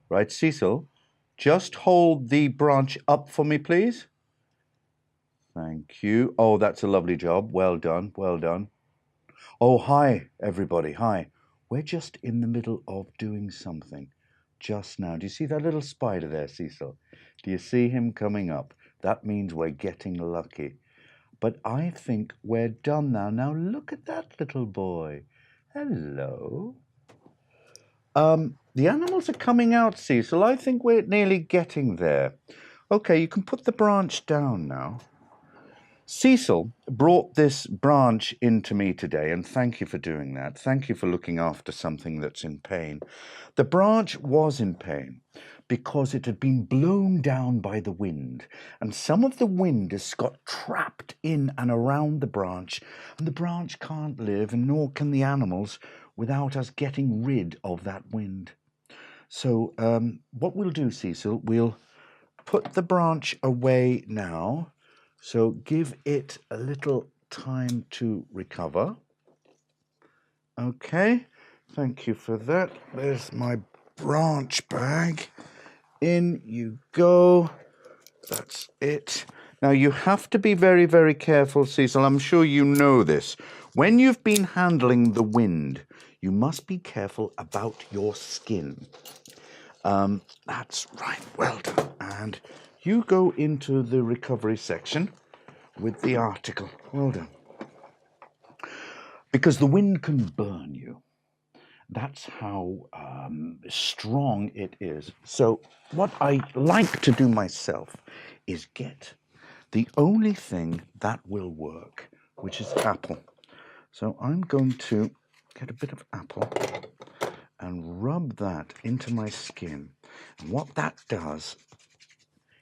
Right, Cecil, just hold the branch up for me, please. Thank you. Oh, that's a lovely job. Well done, well done. Oh, hi, everybody. Hi. We're just in the middle of doing something just now. Do you see that little spider there, Cecil? Do you see him coming up? That means we're getting lucky. But I think we're done now. Now look at that little boy. Hello. The animals are coming out, Cecil. I think we're nearly getting there. Okay, you can put the branch down now. Cecil brought this branch into me today, and thank you for doing that. Thank you for looking after something that's in pain. The branch was in pain because it had been blown down by the wind, and some of the wind has got trapped in and around the branch, and the branch can't live, and nor can the animals, without us getting rid of that wind. So what we'll do, Cecil, we'll put the branch away now. So give it a little time to recover. Okay, thank you for that. There's my branch bag. In you go. That's it. Now you have to be very, very careful, Cecil. I'm sure you know this. When you've been handling the wind, you must be careful about your skin. That's right. Well done. And you go into the recovery section with the article. Well done. Because the wind can burn you. That's how strong it is. So what I like to do myself is get the only thing that will work, which is apple. So I'm going to get a bit of apple and rub that into my skin. And what that does,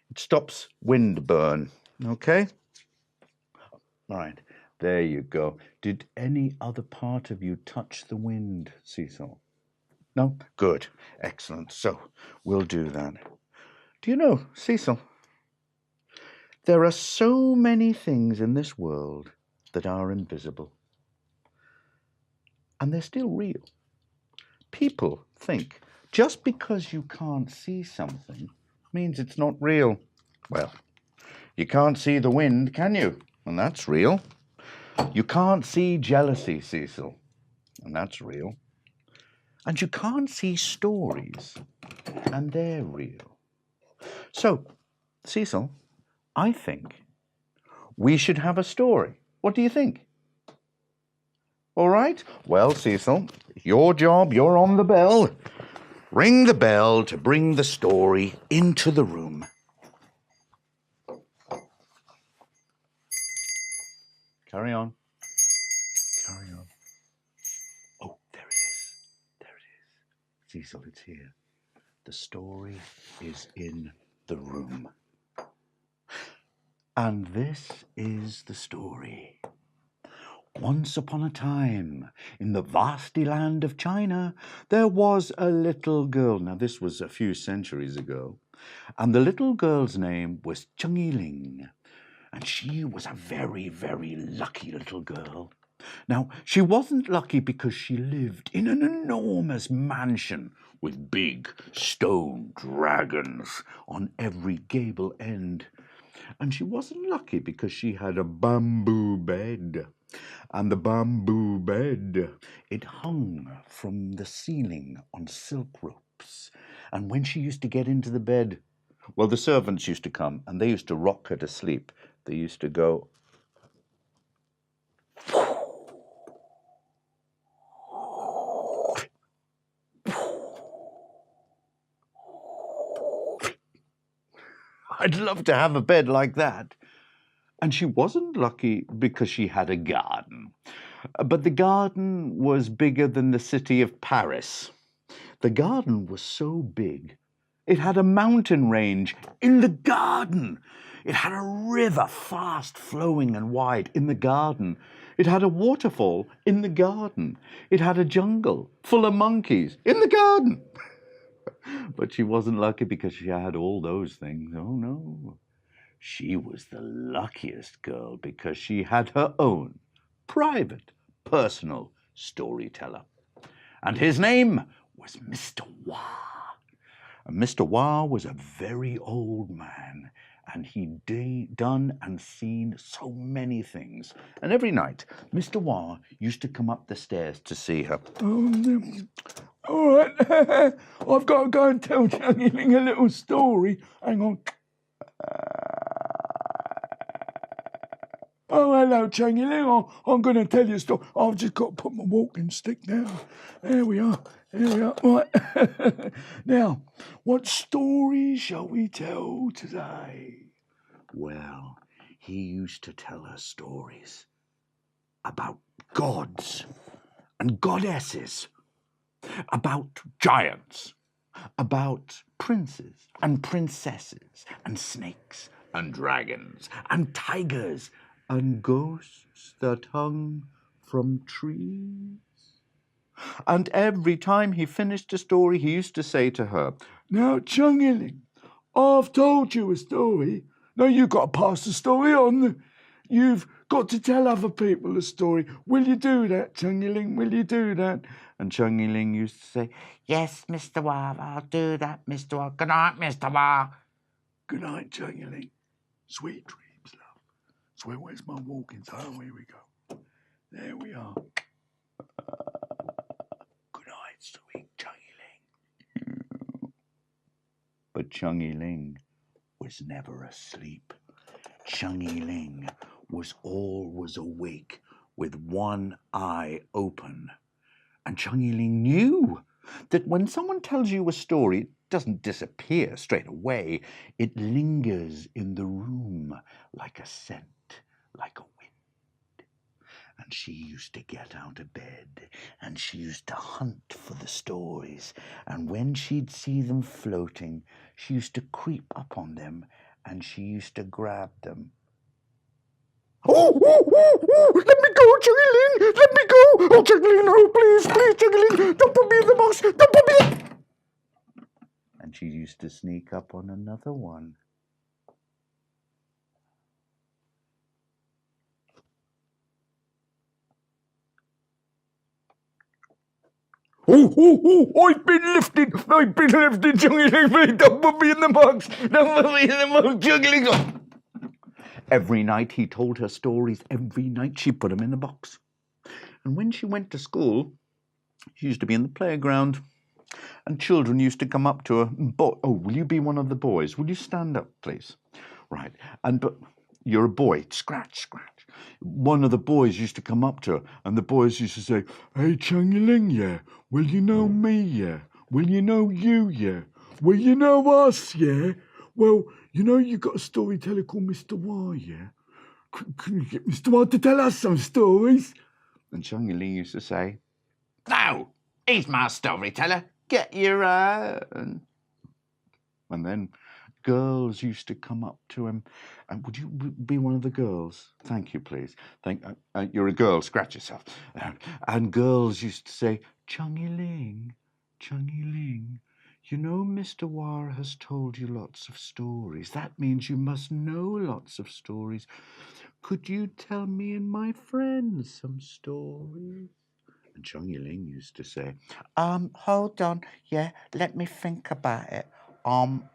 it stops wind burn. Okay? All right. There you go. Did any other part of you touch the wind, Cecil? No? Good. Excellent. So we'll do that. Do you know, Cecil, there are so many things in this world that are invisible. And they're still real. People think just because you can't see something means it's not real. Well, you can't see the wind, can you? And that's real. You can't see jealousy, Cecil, and that's real. And you can't see stories, and they're real. So, Cecil, I think we should have a story. What do you think? All right? Well, Cecil, your job, you're on the bell. Ring the bell to bring the story into the room. Carry on. Carry on. Oh, there it is. There it is. Cecil, it's here. The story is in the room. And this is the story. Once upon a time, in the vasty land of China, there was a little girl. Now, this was a few centuries ago. And the little girl's name was Chun Li Ling. And she was a very, very lucky little girl. Now, she wasn't lucky because she lived in an enormous mansion with big stone dragons on every gable end. And she wasn't lucky because she had a bamboo bed. And the bamboo bed, it hung from the ceiling on silk ropes. And when she used to get into the bed, well, the servants used to come and they used to rock her to sleep. They used to go, I'd love to have a bed like that. And she wasn't lucky because she had a garden. But the garden was bigger than the city of Paris. The garden was so big, it had a mountain range in the garden. It had a river fast flowing and wide in the garden. It had a waterfall in the garden. It had a jungle full of monkeys in the garden. But she wasn't lucky because she had all those things. Oh, no. She was the luckiest girl because she had her own private, personal storyteller. And his name was Mr. Wah. And Mr. Wah was a very old man, and he'd done and seen so many things. And every night, Mr. Wah used to come up the stairs to see her. All right, I've got to go and tell Chun Li Ling a little story. Hang on. Oh, hello, Chun Li Ling. I'm going to tell you a story. I've just got to put my walking stick down. There we are. Right. Now, what story shall we tell today? Well, he used to tell us stories about gods and goddesses, about giants, about princes and princesses and snakes and dragons and tigers and ghosts that hung from trees. And every time he finished a story, he used to say to her, "Now, Chun Li Ling, I've told you a story. Now you've got to pass the story on. You've got to tell other people a story. Will you do that, Chun Li Ling? Will you do that?" And Chun Li Ling used to say, "Yes, Mr. Wah, I'll do that, Mr. Wah. Good night, Mr. Wah." Good night, Chun Li Ling. Sweet dreams, love. So where's my walking? Oh, here we go. There we are. Good night, sweet Chun Li Ling. But Chun Li Ling was never asleep. Chun Li Ling was always awake with one eye open. And Chun Li Ling knew that when someone tells you a story, it doesn't disappear straight away. It lingers in the room like a scent, like a wind. And she used to get out of bed and she used to hunt for the stories. And when she'd see them floating, she used to creep up on them and she used to grab them. Oh, let me go, Chun Li Ling, let me go. Oh, Chun Li Ling, no, please, Chun Li Ling, don't put me in the box, don't put me in. And she used to sneak up on another one. I've been lifted, Chun Li Ling, please, don't put me in the box, don't put me in the box, Chun Li Ling. Every night he told her stories. Every night she put them in a box. And when she went to school, she used to be in the playground. And children used to come up to her. "Oh, will you be one of the boys? Will you stand up, please?" Right. But you're a boy. Scratch, scratch. One of the boys used to come up to her. And the boys used to say, "Hey, Chun Li Ling, yeah? Will you know me, yeah? Will you know you, yeah? Will you know us, yeah? Well, you know you got a storyteller called Mr. Wah, yeah? Can you get Mr. Wah to tell us some stories?" And Chun Li Ling used to say, "No, he's my storyteller. Get your own." And then girls used to come up to him. And would you be one of the girls? Thank you, please. You're a girl. Scratch yourself. And girls used to say, Chun Li Ling, you know Mr. Wah has told you lots of stories. That means you must know lots of stories. Could you tell me and my friends some stories? And Chun Li Ling used to say, hold on, yeah, let me think about it. No!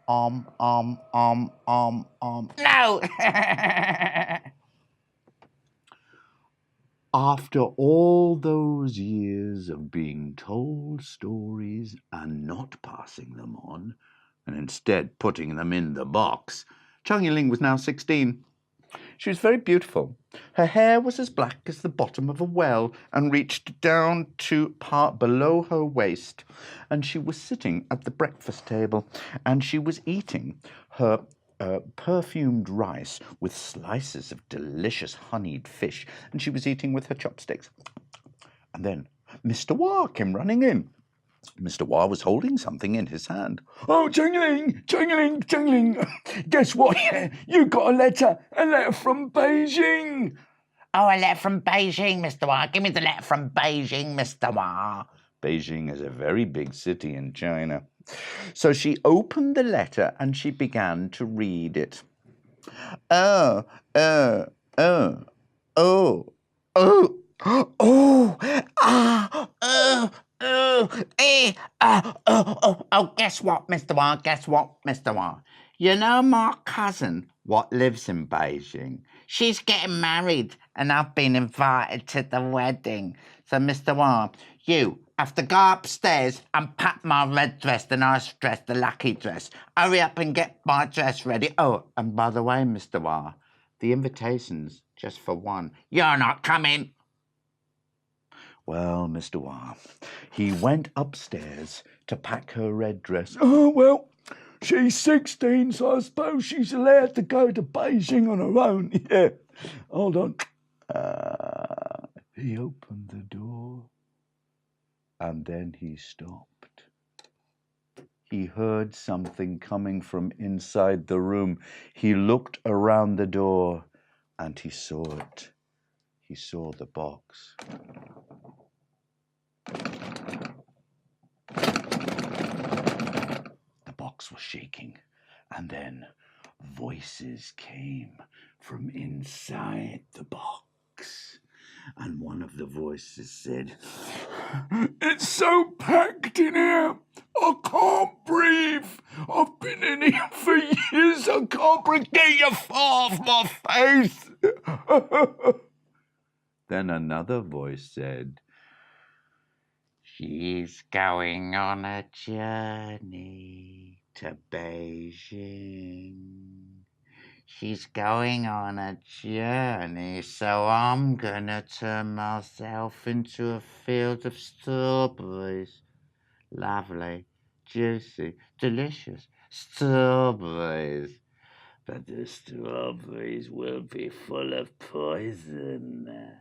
After all those years of being told stories and not passing them on, and instead putting them in the box, Chun Li Ling was now 16. She was very beautiful. Her hair was as black as the bottom of a well and reached down to part below her waist. And she was sitting at the breakfast table and she was eating her perfumed rice with slices of delicious honeyed fish, and she was eating with her chopsticks. And then Mr. Wah came running in. Mr. Wah was holding something in his hand. "Oh, Chun Li Ling, guess what? You got a letter from Beijing." "Oh, a letter from Beijing, Mr. Wah. Give me the letter from Beijing, Mr. Wah." Beijing is a very big city in China. So she opened the letter and she began to read it. Oh, Guess what, Mr. Wah? Guess what, Mr. Wah? You know my cousin what lives in Beijing? She's getting married and I've been invited to the wedding. So, Mr. Wah, you have to go upstairs and pack my red dress, the nice dress, the lucky dress. Hurry up and get my dress ready. Oh, and by the way, Mr. Wah, the invitation's just for one. You're not coming. Well, Mr. Wah, he went upstairs to pack her red dress. Oh, well, she's 16, so I suppose she's allowed to go to Beijing on her own. Yeah, hold on. He opened the door, and then he stopped. He heard something coming from inside the room. He looked around the door, and he saw it. He saw the box. The box was shaking, and then voices came from inside the box. And one of the voices said, "It's so packed in here, I can't breathe. I've been in here for years, I can't breathe. Get your foot off my face." Then another voice said, "She's going on a journey to Beijing. She's going on a journey, so I'm gonna turn myself into a field of strawberries. Lovely, juicy, delicious strawberries. But the strawberries will be full of poison.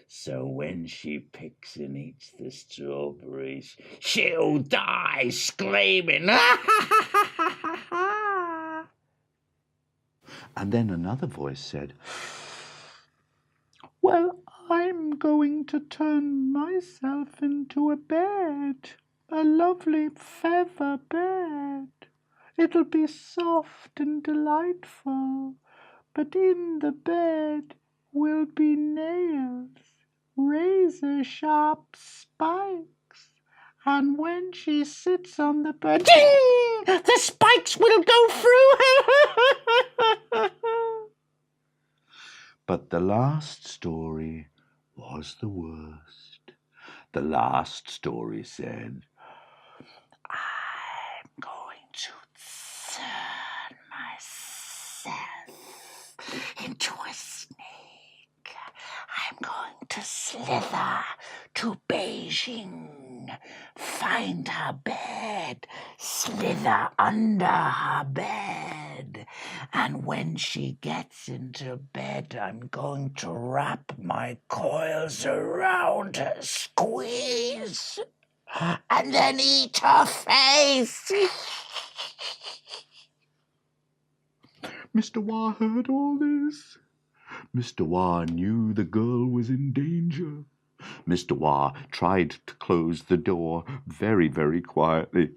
So when she picks and eats the strawberries, she'll die screaming." And then another voice said, "Well, I'm going to turn myself into a bed, a lovely feather bed. It'll be soft and delightful, but in the bed will be nails, razor-sharp spikes, and when she sits on the bed, ding, the spikes will go through her." But the last story was the worst. The last story said, "I'm going to turn myself into a snake. I'm going to slither to Beijing, find her bed, slither under her bed, and when she gets into bed, I'm going to wrap my coils around her, squeeze, and then eat her face." Mr. Wah heard all this. Mr. Wah knew the girl was in danger. Mr. Wah tried to close the door very, very quietly.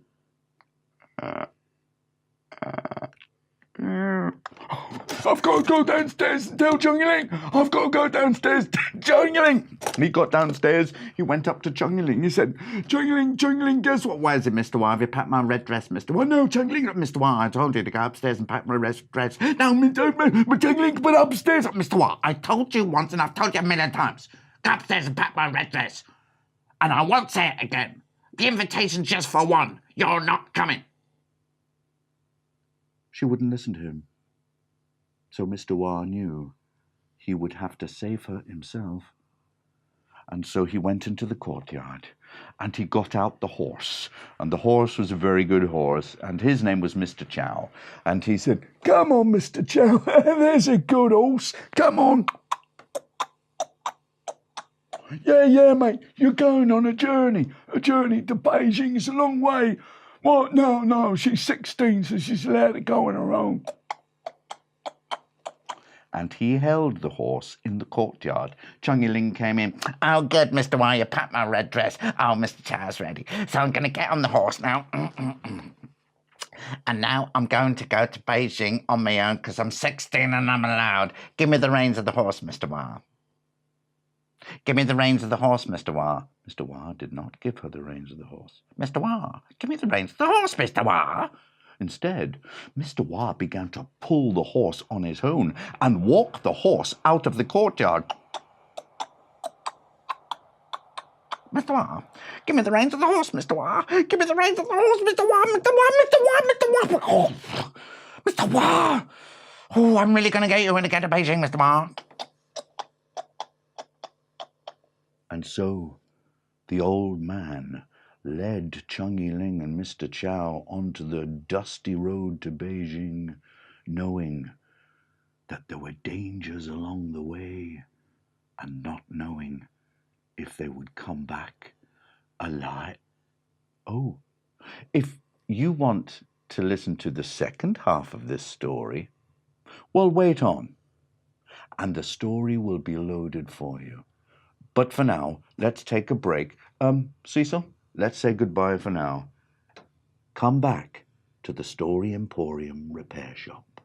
"I've got to go downstairs and tell Chun Li Ling. I've got to go downstairs to Chun Li Ling." He got downstairs. He went up to Chun Li Ling. He said, Chun Li Ling, guess what? Where is it, Mr. Wah? Have you packed my red dress, Mr. Wah?" "No, Chun Li Ling, Mr. Wah, I told you to go upstairs and pack my red dress." "No, Chun Li Ling, but upstairs." "Mr. Wah, I told you once and I've told you a million times. Go upstairs and pack my red dress. And I won't say it again. The invitation's just for one. You're not coming." She wouldn't listen to him. So Mr. Wah knew he would have to save her himself. And so he went into the courtyard and he got out the horse. And the horse was a very good horse, and his name was Mr. Chow. And he said, "Come on, Mr. Chow, there's a good horse. Come on." Yeah, mate, you're going on a journey to Beijing. It's a long way." "What? No, she's 16, so she's allowed to go on her own." And he held the horse in the courtyard. Chun Li Ling came in. "Oh, good, Mr. Wah, you packed my red dress. Oh, Mr. Chow's ready. So I'm going to get on the horse now. And now I'm going to go to Beijing on my own because I'm 16 and I'm allowed. Give me the reins of the horse, Mr. Wah." Give me the reins of the horse, Mr. Wah. Mr. Wah did not give her the reins of the horse. Mr. Wah, give me the reins of the horse, Mr. Wah. Instead, Mr. Wah began to pull the horse on his own and walk the horse out of the courtyard. Mr. Wah, give me the reins of the horse, Mr. Wah. Give me the reins of the horse, Mr. Wah, Mr. Wah, Mr. Wah, Mr. Wah. Oh, Mr. Wah. Oh, I'm really going to get you when I get to Beijing, Mr. Wah. And so the old man led Chun Li Ling and Mr. Chow onto the dusty road to Beijing, knowing that there were dangers along the way and not knowing if they would come back alive. Oh, if you want to listen to the second half of this story, well, wait on, and the story will be loaded for you. But for now, let's take a break. Cecil, let's say goodbye for now. Come back to the Story Emporium repair shop.